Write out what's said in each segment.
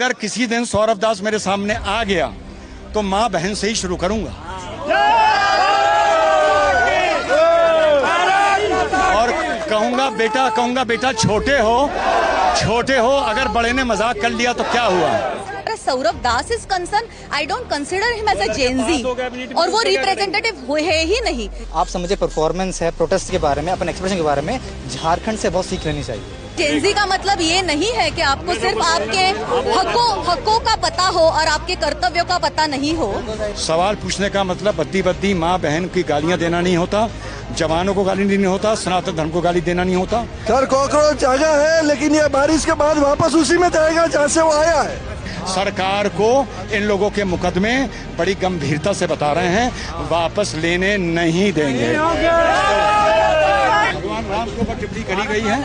अगर किसी दिन सौरभ दास मेरे सामने आ गया तो माँ बहन से ही शुरू करूंगा और कहूंगा बेटा छोटे हो अगर बड़े ने मजाक कर लिया तो क्या हुआ। Saurabh Das is concern, I don't consider him as a Gen Z और वो रिप्रेजेंटेटिव है ही नहीं। आप समझे परफॉर्मेंस है प्रोटेस्ट के बारे में, अपने एक्सप्रेशन के बारे में झारखंड से बहुत सीख लेनी चाहिए। जेनजी का मतलब ये नहीं है कि आपको सिर्फ आपके हकों का पता हो और आपके कर्तव्यों का पता नहीं हो। सवाल पूछने का मतलब बद्दी माँ बहन की गालियाँ देना नहीं होता, जवानों को गाली देनी होता, सनातन धर्म को गाली देना नहीं होता। सर कॉकरोच जगह है लेकिन ये बारिश के बाद वापस उसी में जाएगा जहाँ से वो आया है। सरकार को इन लोगों के मुकदमे बड़ी गंभीरता से बता रहे हैं, वापस लेने नहीं देंगे। भगवान राम के ऊपर टिप्पणी करी गई है,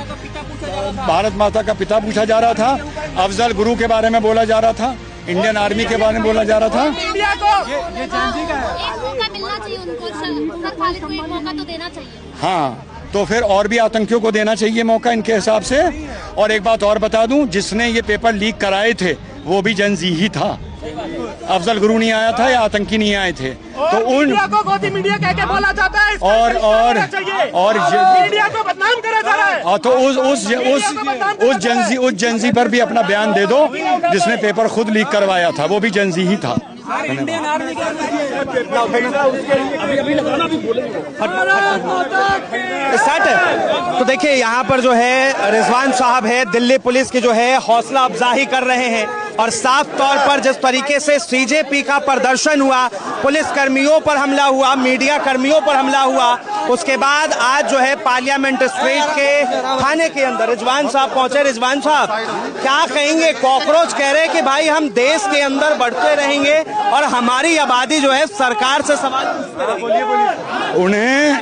भारत माता का पिता पूछा जा रहा था, अफजल गुरु के बारे में बोला जा रहा था, इंडियन आर्मी के बारे में बोला जा रहा था। ये झांसी का है। एक मौका मिलना चाहिए उनको, सर खालिद को एक मौका तो देना चाहिए। हाँ, तो फिर और भी आतंकियों को देना चाहिए मौका इनके हिसाब से। और एक बात और बता दूं, जिसने ये पेपर लीक कराए थे वो भी जनजी ही था। अफजल गुरु नहीं आया था या आतंकी नहीं आए थे। तो उन को गोदी मीडिया कह के बोला जाता है और मीडिया को बदनाम करा जा रहा है। तो उस जनजी पर भी अपना बयान दे दो जिसने पेपर खुद लीक करवाया था, वो भी जनजी ही था। इंडियन आर्मी तो देखिए यहाँ पर जो है रिजवान साहब है, दिल्ली पुलिस की जो है हौसला अफजाई कर रहे हैं और साफ तौर पर जिस तरीके से सीजेपी का प्रदर्शन हुआ, पुलिस कर्मियों पर हमला हुआ, मीडिया कर्मियों पर हमला हुआ, उसके बाद आज जो है पार्लियामेंट स्ट्रीट के थाने के अंदर रिजवान साहब पहुंचे। रिजवान साहब क्या कहेंगे? कॉकरोच कह रहे हैं कि भाई हम देश के अंदर बढ़ते रहेंगे और हमारी आबादी जो है सरकार से सवाल उन्हें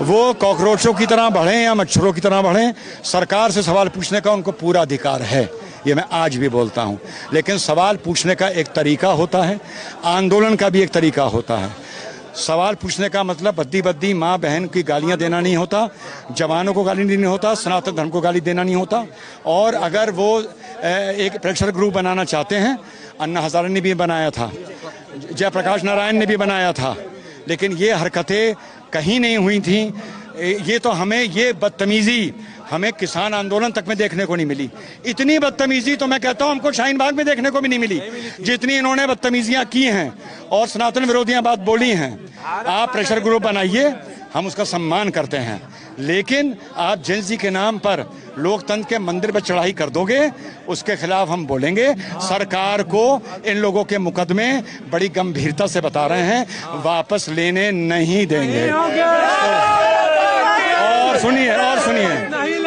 वो कॉकरोचों की तरह बढ़े या मच्छरों की तरह बढ़े, सरकार से सवाल पूछने का उनको पूरा अधिकार है, ये मैं आज भी बोलता हूं। लेकिन सवाल पूछने का एक तरीका होता है, आंदोलन का भी एक तरीका होता है। सवाल पूछने का मतलब बद्दी माँ बहन की गालियां देना नहीं होता, जवानों को गाली देनी होता, सनातन धर्म को गाली देना नहीं होता। और अगर वो एक प्रेशर ग्रुप बनाना चाहते हैं, अन्ना हजारे ने भी बनाया था, जयप्रकाश नारायण ने भी बनाया था, लेकिन ये हरकतें कहीं नहीं हुई थी। ये तो हमें ये बदतमीजी हमें किसान आंदोलन तक में देखने को नहीं मिली। इतनी बदतमीजी तो मैं कहता हूं हमको शाहीन बाग में देखने को भी नहीं मिली जितनी इन्होंने बदतमीजियां की हैं और सनातन विरोधियां बात बोली हैं। आप प्रेशर ग्रुप बनाइए, हम उसका सम्मान करते हैं, लेकिन आप जेनजी के नाम पर लोकतंत्र के मंदिर पर चढ़ाई कर दोगे, उसके खिलाफ हम बोलेंगे। सरकार को इन लोगों के मुकदमे बड़ी गंभीरता से बता रहे हैं, वापस लेने नहीं देंगे।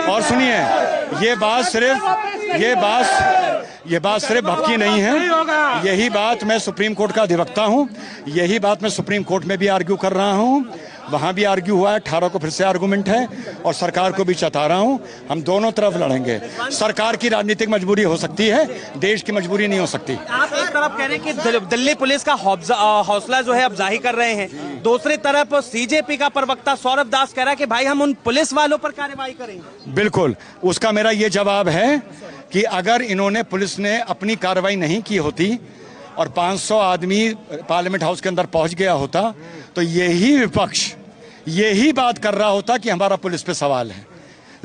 और सुनिए ये बात सिर्फ भपकी नहीं है, यही बात मैं सुप्रीम कोर्ट का अधिवक्ता हूं, यही बात मैं सुप्रीम कोर्ट में भी आर्ग्यू कर रहा हूं, वहां भी आर्ग्यू हुआ है, 18 को फिर से आर्गुमेंट है और सरकार को भी चता रहा हूं। हम दोनों तरफ लड़ेंगे। सरकार की राजनीतिक मजबूरी हो सकती है, देश की मजबूरी नहीं हो सकती। आप एक तरफ कह रहे हैं कि दिल्ली पुलिस का हौसला जो है अफजाई कर रहे हैं, दूसरी तरफ सीजेपी का प्रवक्ता सौरभ दास कह रहा है कि भाई हम उन पुलिस वालों पर कार्रवाई करेंगे। बिल्कुल, उसका मेरा ये जवाब है कि अगर इन्होंने पुलिस ने अपनी कार्रवाई नहीं की होती और 500 आदमी पार्लियामेंट हाउस के अंदर पहुंच गया होता तो यही विपक्ष यही बात कर रहा होता कि हमारा पुलिस पे सवाल है।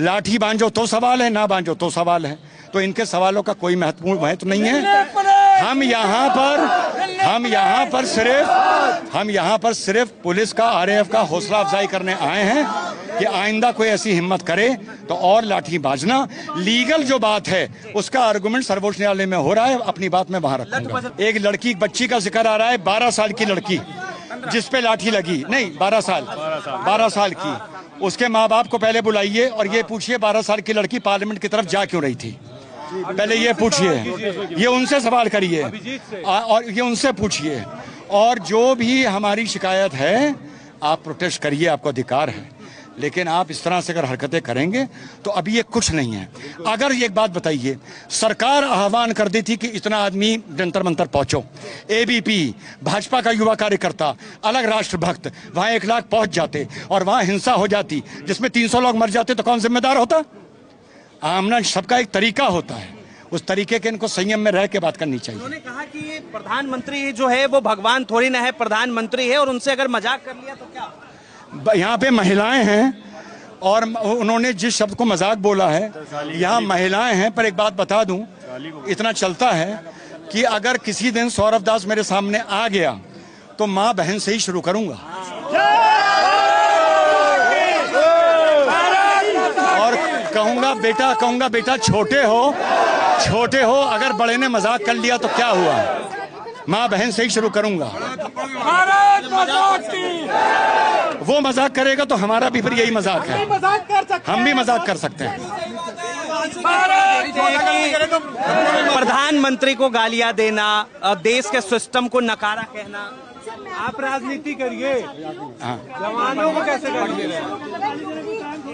लाठी बांधो तो सवाल है, ना बांधो तो सवाल है। तो इनके सवालों का कोई महत्व नहीं है। हम यहाँ पर सिर्फ पुलिस का, आरएएफ का हौसला अफजाई करने आए हैं कि आइंदा कोई ऐसी हिम्मत करे तो और लाठी बाजना। लीगल जो बात है उसका आर्गुमेंट सर्वोच्च न्यायालय में हो रहा है, अपनी बात में वहां रखूंगा। एक बच्ची का जिक्र आ रहा है, 12 साल की लड़की जिस पे लाठी लगी, नहीं 12 साल की। उसके माँ बाप को पहले बुलाइए और ये पूछिए 12 साल की लड़की पार्लियामेंट की तरफ जा क्यों रही थी, पहले ये पूछिए, ये उनसे सवाल करिए और ये उनसे पूछिए। और जो भी हमारी शिकायत है आप प्रोटेस्ट करिए, आपको अधिकार है, लेकिन आप इस तरह से अगर हरकतें करेंगे तो अभी ये कुछ नहीं है। अगर एक बात बताइए, सरकार आह्वान कर दी थी कि इतना आदमी जंतर मंतर पहुंचो, एबीपी भाजपा का युवा कार्यकर्ता, अलग राष्ट्रभक्त वहां 1 लाख पहुंच जाते और वहां हिंसा हो जाती जिसमें 300 लोग मर जाते तो कौन जिम्मेदार होता? आमना सबका एक तरीका होता है, उस तरीके के इनको संयम में रह के बात करनी चाहिए। उन्होंने कहा कि ये प्रधानमंत्री जो है वो भगवान थोड़ी ना है, प्रधानमंत्री है, और उनसे अगर मजाक कर लिया तो क्या? यहाँ पे महिलाएं हैं और उन्होंने जिस शब्द को मजाक बोला है, यहाँ महिलाएं हैं। पर एक बात बता दूं, इतना चलता है कि अगर किसी दिन सौरभ दास मेरे सामने आ गया तो माँ बहन से ही शुरू करूंगा और कहूंगा बेटा छोटे हो, अगर बड़े ने मजाक कर लिया तो क्या हुआ, माँ बहन से ही शुरू करूंगा। वो मजाक करेगा तो हमारा भी फिर यही मजाक है, हम भी मजाक कर सकते हैं। प्रधानमंत्री को गालियां देना, देश के सिस्टम को नकारा कहना, आप राजनीति करिए, जवानों को कैसे करिए?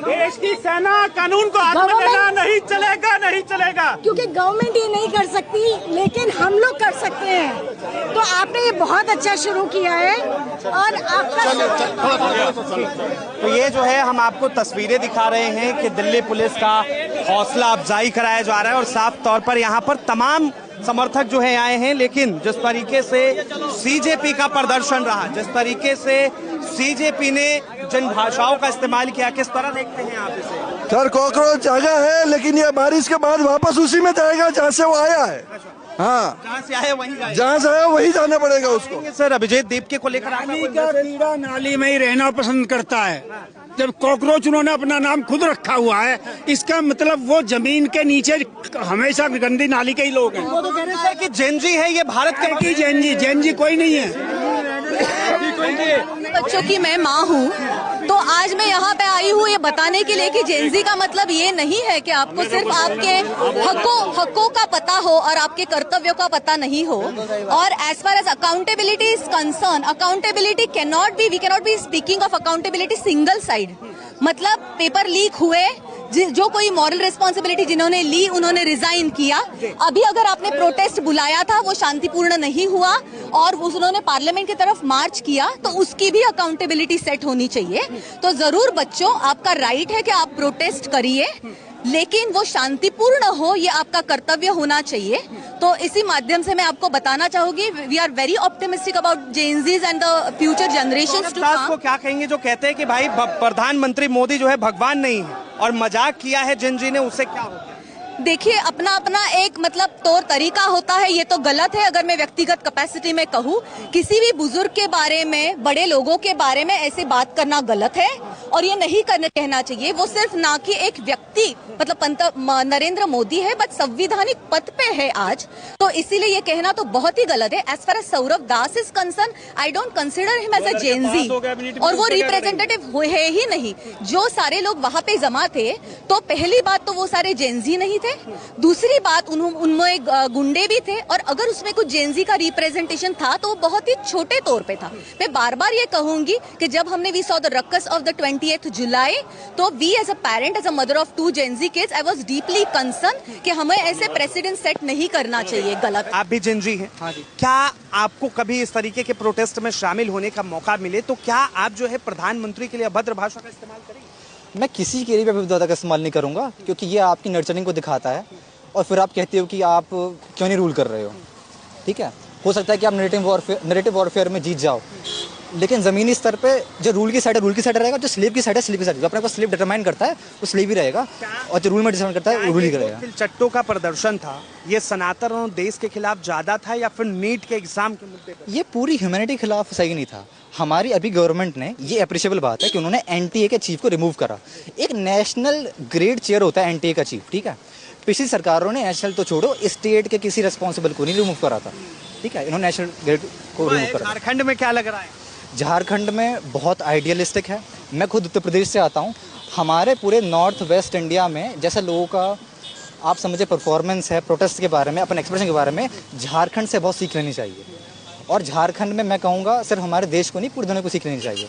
देश की सेना कानून को हाथ में लेना नहीं चलेगा, क्योंकि गवर्नमेंट ये नहीं कर सकती, लेकिन हम लोग कर सकते हैं। तो आपने ये बहुत अच्छा शुरू किया है और आपका तो ये जो है हम आपको तस्वीरें दिखा रहे हैं कि दिल्ली पुलिस का हौसला अफजाई कराया जा रहा है और साफ तौर पर यहाँ पर तमाम समर्थक जो है आए हैं। लेकिन जिस तरीके से सीजेपी का प्रदर्शन रहा, जिस तरीके से सीजेपी ने जिन भाषाओं का इस्तेमाल किया, किस तरह देखते हैं आप इसे? सर कॉकरोच जगह है, लेकिन ये बारिश के बाद वापस उसी में जाएगा जहाँ से वो आया है। हाँ, जहाँ से आया वहीं जाएगा। जहाँ से आया वही जाना पड़ेगा उसको। सर अभिजीत दीपके को लेकर नाली का कीड़ा नाली में ही रहना पसंद करता है। जब कॉकरोच उन्होंने अपना नाम खुद रखा हुआ है, इसका मतलब वो जमीन के नीचे हमेशा गंदी नाली के ही लोग हैं। वो तो कह रहे थे कि जेनजी है ये, भारत के जेनजी कोई नहीं है। बच्चों की मैं माँ हूँ, तो आज मैं यहाँ पे आई हूँ ये बताने के लिए कि जेनजी का मतलब ये नहीं है कि आपको सिर्फ आपके हकों का पता हो और आपके कर्तव्यों का पता नहीं हो। और as far as accountability is concern, accountability we cannot be speaking of accountability single side. मतलब पेपर लीक हुए, जो कोई मॉरल रिस्पॉन्सिबिलिटी जिन्होंने ली उन्होंने रिजाइन किया। अभी अगर आपने प्रोटेस्ट बुलाया था वो शांतिपूर्ण नहीं हुआ और उन्होंने पार्लियामेंट की तरफ मार्च किया, तो उसकी भी अकाउंटेबिलिटी सेट होनी चाहिए। तो जरूर बच्चों, आपका राइट है कि आप प्रोटेस्ट करिए, लेकिन वो शांतिपूर्ण हो, ये आपका कर्तव्य होना चाहिए। तो इसी माध्यम से मैं आपको बताना चाहूंगी, we are very optimistic about Gen Zs and the future generations to come. को क्या कहेंगे जो कहते हैं कि भाई प्रधानमंत्री मोदी जो है भगवान नहीं है और मजाक किया है जेनजी ने, उससे क्या होगा? देखिए, अपना अपना एक मतलब तौर तरीका होता है, ये तो गलत है। अगर मैं व्यक्तिगत कैपेसिटी में कहूँ, किसी भी बुजुर्ग के बारे में, बड़े लोगों के बारे में ऐसे बात करना गलत है और ये नहीं कहना चाहिए। वो सिर्फ ना कि एक व्यक्ति मतलब नरेंद्र मोदी है, बट संवैधानिक पद पे है आज, तो इसीलिए ये कहना तो बहुत ही गलत है। As far as Saurabh Das is concern, I don't consider him as a Gen Z, और वो रिप्रेजेंटेटिव है ही नहीं। जो सारे लोग वहाँ पे जमा थे, तो पहली बात तो वो सारे जेनजी नहीं थे, दूसरी बात उनमें गुंडे भी थे, और अगर उसमें कुछ जेनजी का रिप्रेजेंटेशन था तो वो बहुत ही छोटे तौर पे था। मैं बार बार ये कहूंगी कि जब हमने we saw the ruckus of the 20th July, तो we as a parent, as a mother of 2 Gen Z kids, I was deeply concern कि हमें ऐसे प्रेसिडेंट सेट नहीं करना चाहिए। गलत। आप भी जेनजी हैं? हाँ जी। क्या आपको कभी इस तरीके के प्रोटेस्ट में शामिल होने का मौका मिले तो क्या आप जो है प्रधानमंत्री के लिए अभद्र भाषा का इस्तेमाल करेंगे? मैं किसी के लिए भी अभिवादन का इस्तेमाल नहीं करूंगा, क्योंकि ये आपकी नर्चरिंग को दिखाता है और फिर आप कहते हो कि आप क्यों नहीं रूल कर रहे हो। ठीक है, हो सकता है कि आप नैरेटिव वॉरफेयर में जीत जाओ, लेकिन ज़मीनी स्तर पे जो रूल की साइड है रूल की साइड रहेगा, जो स्लेव की साइड है स्लेव की साइड। जो अपने पास स्लेव डिटरमाइन करता है वो स्लेव ही रहेगा, और जो रूल में डिटरमाइन करता है वो रूल ही रहेगा। चट्टों का प्रदर्शन था, ये सनातन और देश के खिलाफ ज्यादा था या फिर नीट के एग्जाम के मुद्दे पर? ये पूरी ह्यूमैनिटी के खिलाफ सही नहीं था। हमारी अभी गवर्नमेंट ने, ये अप्रिशिएबल बात है कि उन्होंने एनटीए के चीफ को रिमूव करा। एक नेशनल ग्रेड चेयर होता है एनटीए का चीफ, ठीक है। पिछली सरकारों ने नेशनल तो छोड़ो, स्टेट के किसी रिस्पॉन्सिबल को नहीं रिमूव करा था, ठीक है। इन्होंने नेशनल ग्रेड को रिमूव करा। झारखंड में क्या लग रहा है? झारखंड में बहुत आइडियलिस्टिक है। मैं खुद उत्तर प्रदेश से आता हूँ। हमारे पूरे नॉर्थ वेस्ट इंडिया में जैसे लोगों का आप समझे परफॉर्मेंस है प्रोटेस्ट के बारे में, अपने एक्सप्रेशन के बारे में, झारखंड से बहुत सीख लेनी चाहिए। और झारखंड में मैं कहूँगा सिर्फ हमारे देश को नहीं, पूरी दुनिया को सीख लेनी चाहिए।